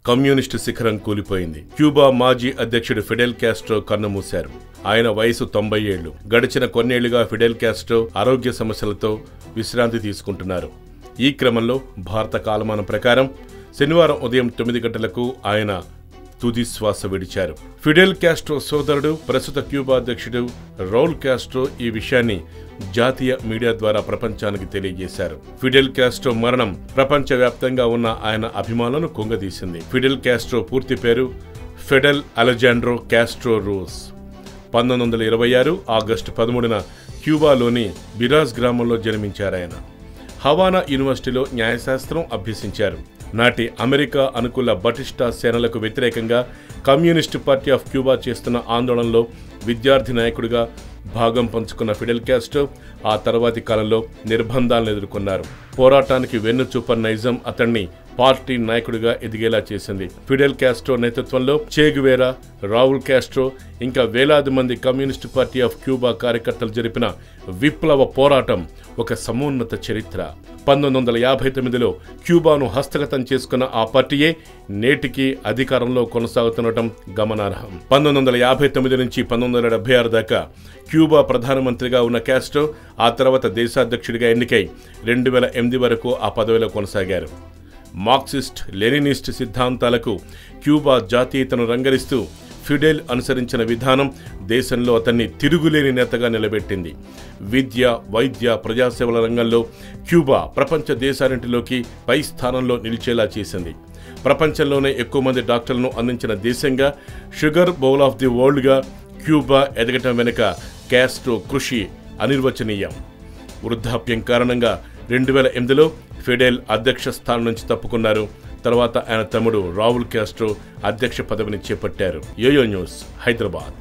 Communist శిఖరం కూలిపోయింది. Cuba మాజీ అధ్యక్షుడు ఫిడెల్ కాస్ట్రో కన్నుమూశారు. ఆయన వయసు 90 ఏళ్లు. గడిచిన కొన్నేళ్లుగా ఫిడెల్ కాస్ట్రో ఆరోగ్య సమస్యలతో విశ్రాంతి తీసుకుంటున్నారు. ఈ క్రమంలో భారత కాలమానం ప్రకారం శనివారం ఉదయం 9 గంటలకు ఆయన తుది శ్వాస విడిచారు. ఫిడెల్ కాస్ట్రో సోదరుడు, ప్రస్తుత క్యూబా అధ్యక్షుడు రౌల్ కాస్ట్రో ఈ విషయాన్ని జాతీయ మీడియా ద్వారా ప్రపంచానికి తెలియజేశారు. ఫిడెల్ కాస్ట్రో మరణం ప్రపంచవ్యాప్తంగా ఉన్న ఆయన అభిమానులను కుంగదీసింది. ఫిడెల్ కాస్ట్రో పూర్తి పేరు ఫిడెల్ అలెజాండ్రో కాస్ట్రో రూస్. 1926 ఆగస్టు 13న క్యూబాలోని బిరాజ్ గ్రామంలో జన్మించారాయన. హవానా యూనివర్సిటీలో న్యాయశాస్త్రం అభ్యసించారు. నాటి అమెరికా అనుకూల బటిస్టా సేనలకు వ్యతిరేకంగా కమ్యూనిస్టు పార్టీ ఆఫ్ క్యూబా చేస్తున్న ఆందోళనలో విద్యార్థి నాయకుడిగా భాగం పంచుకున్న ఫిడెల్ కాస్ట్రో ఆ తర్వాతి కాలంలో నిర్బంధాలను ఎదుర్కొన్నారు. పోరాటానికి వెన్నుచూప నైజం అతన్ని పార్టీ నాయకుడిగా ఎదిగేలా చేసింది. ఫిడెల్ కాస్ట్రో నేతృత్వంలో చే గువేరా, రావుల్ కాస్ట్రో ఇంకా వేలాది మంది కమ్యూనిస్టు పార్టీ ఆఫ్ క్యూబా కార్యకర్తలు జరిపిన విప్లవ పోరాటం ఒక సమున్నత చరిత్ర. 1959లో క్యూబాను హస్తగతం చేసుకున్న ఆ పార్టీయే నేటికి అధికారంలో కొనసాగుతుండటం గమనార్హం. 1959 నుంచి 1976 దాకా క్యూబా ప్రధానమంత్రిగా ఉన్న కాస్ట్రో ఆ తర్వాత దేశాధ్యక్షుడిగా ఎన్నికై 2008 వరకు ఆ పదవిలో కొనసాగారు. మార్క్సిస్ట్ లెనినిస్ట్ సిద్ధాంతాలకు క్యూబా జాతీయతను రంగరిస్తూ ఫిడెల్ అనుసరించిన విధానం దేశంలో అతన్ని తిరుగులేని నేతగా నిలబెట్టింది. విద్య, వైద్య, ప్రజాసేవల రంగంలో క్యూబా ప్రపంచ దేశాలన్నింటిలోకి పై స్థానంలో నిలిచేలా చేసింది. ప్రపంచంలోనే ఎక్కువ మంది డాక్టర్లను అందించిన దేశంగా, షుగర్ బౌల్ ఆఫ్ ది వరల్డ్గా క్యూబా ఎదగటం వెనుక కాస్ట్రో కృషి అనిర్వచనీయం. వృద్ధాప్యం కారణంగా 2008లో ఫిడెల్ అధ్యక్ష స్థానం నుంచి తప్పుకున్నారు. తర్వాత ఆయన తమ్ముడు రావుల్ కాస్ట్రో అధ్యక్ష పదవిని చేపట్టారు. యోయో న్యూస్, హైదరాబాద్.